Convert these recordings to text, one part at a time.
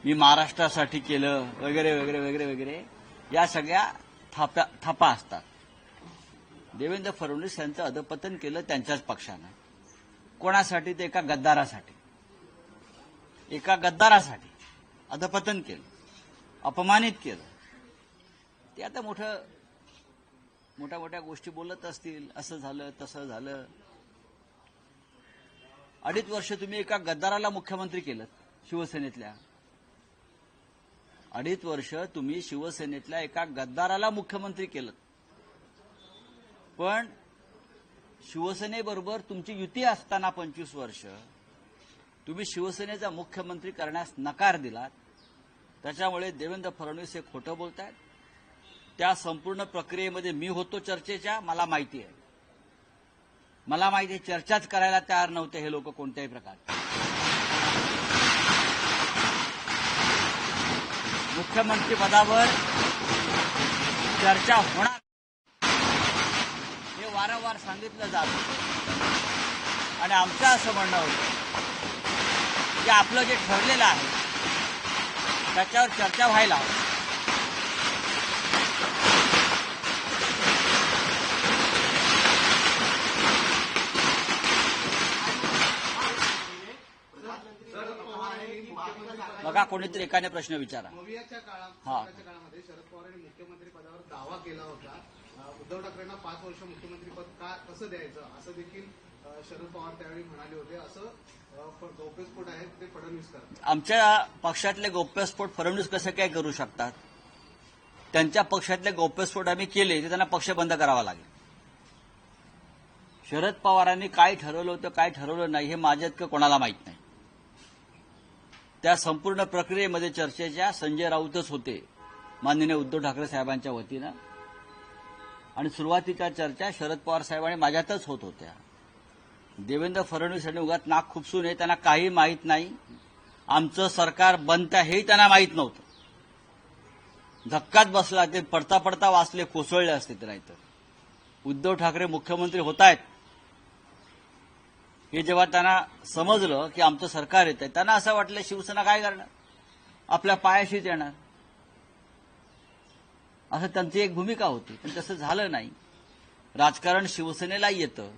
मी महाराष्ट्रासाठी केलं वगैरे वगैरे वगैरे वगैरे या सगळ्या थापा असतात. देवेंद्र फडणवीस यांचं अधपतन केलं त्यांच्याच पक्षानं. कोणासाठी? ते एका गद्दारासाठी अधपतन केलं, अपमानित केलं. ते आता मोठ्या गोष्टी बोलत असतील, असं झालं तसं झालं. 2.5 वर्ष तुम्ही एका गद्दाराला मुख्यमंत्री केलं शिवसेनेतल्या. 2.5 वर्ष तुम्ही शिवसेनेतल्या एका गद्दाराला मुख्यमंत्री केलं. पण शिवसेनेबरोबर तुमची युती असताना 25 वर्ष तुम्ही शिवसेनेचा मुख्यमंत्री करण्यास नकार दिलात. त्याच्यामुळे देवेंद्र फडणवीस हे खोटं बोलतायत. त्या संपूर्ण प्रक्रियेमध्ये मी होतो चर्चेच्या. मला माहिती आहे चर्चाच करायला तयार नव्हते हे लोक कोणत्याही प्रकारे. मुख्यमंत्रीपदावर चर्चा होणार हे वारंवार सांगितलं जात होतं. आणि आमचं असं म्हणणं होतं की आपलं जे ठरलेलं आहे त्याच्यावर चर्चा व्हायला हवी. बघा, कोणीतरी एकाने प्रश्न विचारा. मोवियाच्या काळामध्ये शरद पवार यांनी मुख्यमंत्री पदावर दावा केला होता. उद्धव ठाकरेंना 5 वर्ष मुख्यमंत्री पद कसं द्यायचं असं देखील शरद पवार त्यावेळी म्हणाले होते. असं गौप्यस्फोट आहेत ते फडणवीस करतात. आमच्या पक्षातले गौप्यस्फोट फडणवीस कसं काय करू शकतात? त्यांच्या पक्षातले गौप्यस्फोट आम्ही केले तर त्यांना पक्ष बंद करावा लागेल. शरद पवारांनी काय ठरवलं होतं काय ठरवलं नाही हे माझ्या इतकं कोणाला माहीत नाही. त्या संपूर्ण प्रक्रियेमध्ये चर्चेच्या संजय राऊतच होते माननीय उद्धव ठाकरे साहेबांच्या वतीनं. आणि सुरुवातीच्या चर्चा शरद पवार साहेबांनी माझ्यातच होत होत्या. देवेंद्र फडणवीस यांनी उगाच नाक खुपसून नये. त्यांना काही माहीत नाही. आमचं सरकार बनतं हेही त्यांना माहीत नव्हतं. धक्काच बसला. ते पडता पडता वाचले, कोसळले असते ते. नाहीतर उद्धव ठाकरे मुख्यमंत्री होत आहेत हे जेव्हा त्यांना समजलं की आमचं सरकार येत आहे, त्यांना असं वाटलं शिवसेना काय करणार, आपल्या पायाशीच येणार, असं त्यांची एक भूमिका होती. पण तसं झालं नाही. राजकारण शिवसेनेला येतं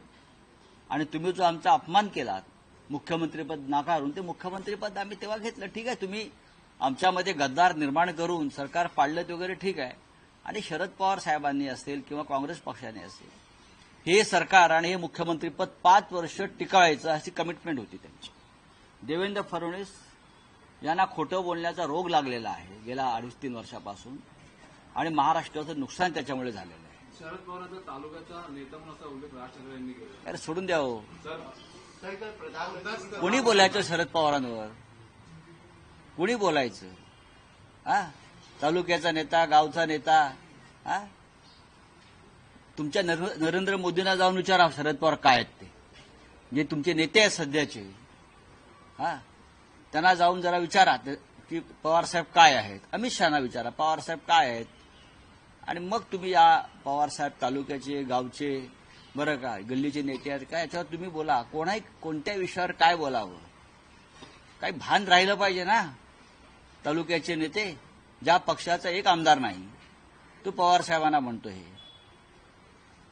आणि तुम्ही जो आमचा अपमान केलात मुख्यमंत्रीपद नाकारून, ते मुख्यमंत्रीपद आम्ही तेव्हा घेतलं. ठीक आहे, तुम्ही आमच्यामध्ये गद्दार निर्माण करून सरकार पाडलं ते वगैरे ठीक आहे. आणि शरद पवार साहेबांनी असेल किंवा काँग्रेस पक्षाने असेल, हे सरकार आणि हे मुख्यमंत्रीपद 5 वर्ष टिकवायचं अशी कमिटमेंट होती त्यांची. देवेंद्र फडणवीस यांना खोटं बोलण्याचा रोग लागलेला आहे गेल्या 2.5-3 वर्षापासून. आणि महाराष्ट्राचं नुकसान त्याच्यामुळे झालेलं आहे. शरद पवारांचा तालुक्याचा नेता म्हणून असा उल्लेख राज ठाकरे यांनी केला. अरे सोडून द्या हो. कोणी बोलायचं शरद पवारांवर? कोणी बोलायचं? तालुक्याचा नेता, गावचा नेता? तुमच्या नरेंद्र मोदींना जाऊन विचारा शरद पवार काय आहेत ते, जे तुमचे नेते आहेत सध्याचे. त्यांना जाऊन जरा विचारा की पवारसाहेब काय आहेत. अमित शहाना विचारा पवारसाहेब काय आहेत. आणि मग तुम्ही या पवारसाहेब तालुक्याचे, गावचे, बरं का, गल्लीचे नेते आहेत काय, याच्यावर तुम्ही बोला. कोणत्या विषयावर काय बोलावं, काही भान राहिलं पाहिजे ना. तालुक्याचे नेते, ज्या पक्षाचा एक आमदार नाही तो पवारसाहेबांना म्हणतो. हे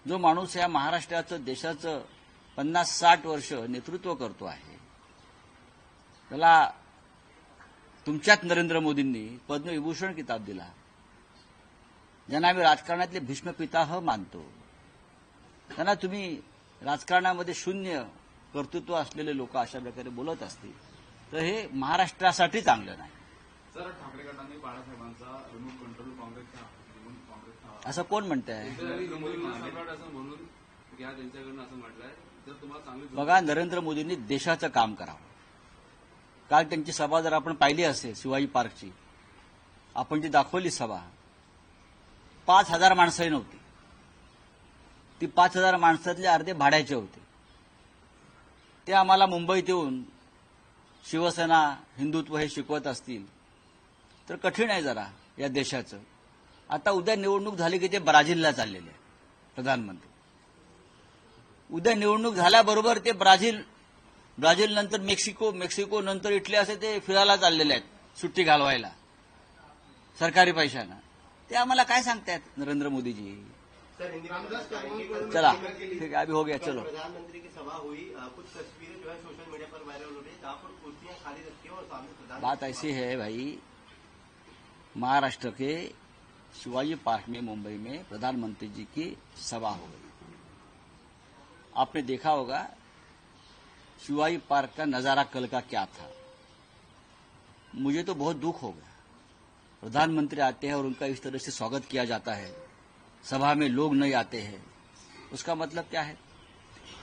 जो माणूस या महाराष्ट्राचं, देशाचं 50-60 वर्ष नेतृत्व करतो आहे, त्याला तुमच्याच नरेंद्र मोदींनी पद्मविभूषण किताब दिला, ज्यांना आम्ही राजकारणातले भीष्म पितामह मानतो. त्यांना तुम्ही राजकारणामध्ये शून्य कर्तृत्व असलेले लोक अशा प्रकारे बोलत असतील तर हे महाराष्ट्रासाठी चांगलं नाही. सर, ठाकरे गटाने बाळासाहेबांचा रिमोट कंट्रोल काँग्रेसचा असं कोण म्हणतंय? म्हणून घ्या त्यांच्याकडून असं म्हटलंय. जर तुम्हाला चांगली बघा, नरेंद्र मोदींनी देशाचं काम करावं. काल त्यांची सभा जर आपण पाहिली असेल शिवाजी पार्कची, आपण जी दाखवली सभा, 5,000 माणसंही नव्हती. ती 5,000 माणसातले अर्धे भाड्याचे होते. ते आम्हाला मुंबईत येऊन शिवसेना, हिंदुत्व हे शिकवत असतील तर कठीण आहे जरा या देशाचं. आता उद्या निवडणूक झाली की ते ब्राझीलला चाललेले आहेत प्रधानमंत्री. उद्या निवडणूक झाल्याबरोबर ते ब्राझील नंतर मेक्सिको नंतर इटली असे ते फिरायला चाललेले आहेत सुट्टी घालवायला सरकारी पैशानं, ते आम्हाला काय सांगतायत नरेंद्र मोदीजी. सर हिंदी में रामदास बताना चाहेंगे कदम कि चला ठीक है, अभी हो गया, चलो. प्रधानमंत्री की सभा हुई, कुछ तस्वीरें जो है सोशल मीडिया पर वायरल हो रही है जहाँ पर कुर्सियां खाली रखी है और सामने प्रधानमंत्री. बात ऐसी है भाई, महाराष्ट्र के शिवाजी पार्क में मुंबई में प्रधानमंत्री जी की सभा हो गई. आपने देखा होगा शिवाजी पार्क का नजारा कल का क्या था. मुझे तो बहुत दुख हो गया. प्रधानमंत्री आते हैं और उनका इस तरह से स्वागत किया जाता है, सभा में लोग नहीं आते हैं. उसका मतलब क्या है?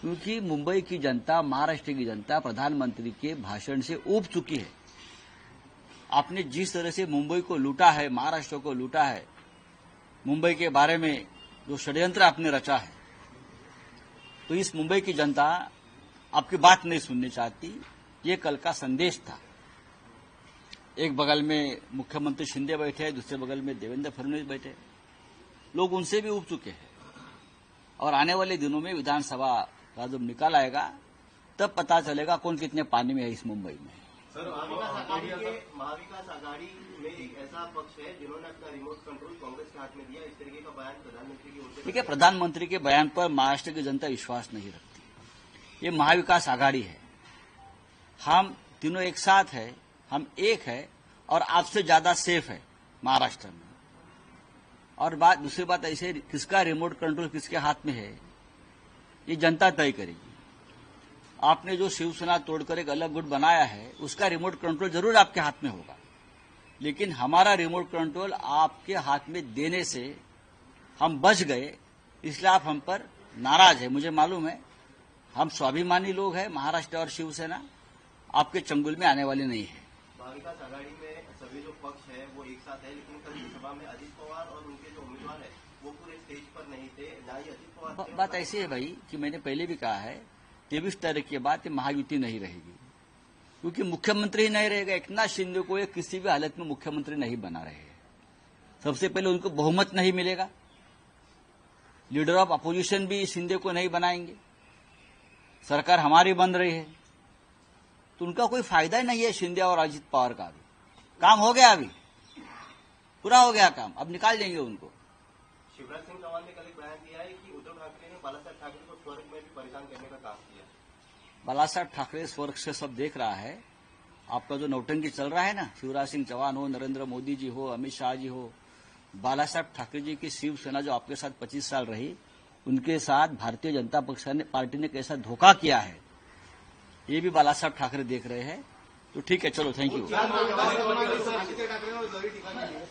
क्योंकि मुंबई की जनता, महाराष्ट्र की जनता प्रधानमंत्री के भाषण से ऊब चुकी है. आपने जिस तरह से मुंबई को लूटा है, महाराष्ट्र को लूटा है, मुंबई के बारे में जो षड्यंत्र आपने रचा है, तो इस मुंबई की जनता आपकी बात नहीं सुननी चाहती. ये कल का संदेश था. एक बगल में मुख्यमंत्री शिंदे बैठे हैं, दूसरे बगल में देवेंद्र फडणवीस बैठे हैं. लोग उनसे भी उब चुके हैं. और आने वाले दिनों में विधानसभा का जब निकाल आएगा तब पता चलेगा कौन कितने पानी में है इस मुंबई में. सर महाविकास आघाड़ी में एक ऐसा पक्ष है जिन्होंने अपना रिमोट कंट्रोल कांग्रेस के हाथ में दिया. इस तरीके का बयान प्रधानमंत्री की ओर से. ठीक है, प्रधानमंत्री के बयान पर महाराष्ट्र की जनता विश्वास नहीं रखती. ये महाविकास आघाड़ी है, हम तीनों एक साथ है, हम एक है और आपसे ज्यादा सेफ है महाराष्ट्र में. और दूसरी बात ऐसे, किसका रिमोट कंट्रोल किसके हाथ में है ये जनता तय करेगी. आपने जो शिवसेना तोड़कर एक अलग गुट बनाया है उसका रिमोट कंट्रोल जरूर आपके हाथ में होगा, लेकिन हमारा रिमोट कंट्रोल आपके हाथ में देने से हम बच गए, इसलिए आप हम पर नाराज है. मुझे मालूम है हम स्वाभिमानी लोग हैं. महाराष्ट्र और शिवसेना आपके चंगुल में आने वाले नहीं है. महाविकास आघाड़ी में सभी जो पक्ष है वो एक साथ है, लेकिन कल की सभा में अजित पवार और उनके जो उम्मीदवार है वो पूरे स्टेज पर नहीं थे. ना ही अजित पवार थे. बात ऐसी है भाई कि मैंने पहले भी कहा है 23 तारीख के बाद ये महायुति नहीं रहेगी, क्योंकि मुख्यमंत्री ही नहीं रहेगा. एकनाथ शिंदे को ये किसी भी हालत में मुख्यमंत्री नहीं बना रहे हैं. सबसे पहले उनको बहुमत नहीं मिलेगा. लीडर ऑफ अपोजिशन भी शिंदे को नहीं बनाएंगे. सरकार हमारी बन रही है, तो उनका कोई फायदा ही नहीं है शिंदे और अजित पवार का. भी काम हो गया, अभी पूरा हो गया काम, अब निकाल देंगे उनको. शिवराज सिंह चौहान ने कल एक बयान दिया है कि उद्धव ठाकरे ने बाला साहेब ठाकरे को स्वर्ग में भी परेशान करने का काम किया. बाला साहब ठाकरे स्वर्ग से सब देख रहा है. आपका जो नौटंकी चल रहा है ना, शिवराज सिंह चौहान हो, नरेंद्र मोदी जी हो, अमित शाह जी हो, बाला साहब ठाकरे जी की शिवसेना जो आपके साथ 25 साल रही, उनके साथ भारतीय जनता पार्टी ने कैसा धोखा किया है ये भी बाला साहब ठाकरे देख रहे हैं. तो ठीक है, चलो, थैंक यू. आदित्य ठाकरे और जरी टीका की है.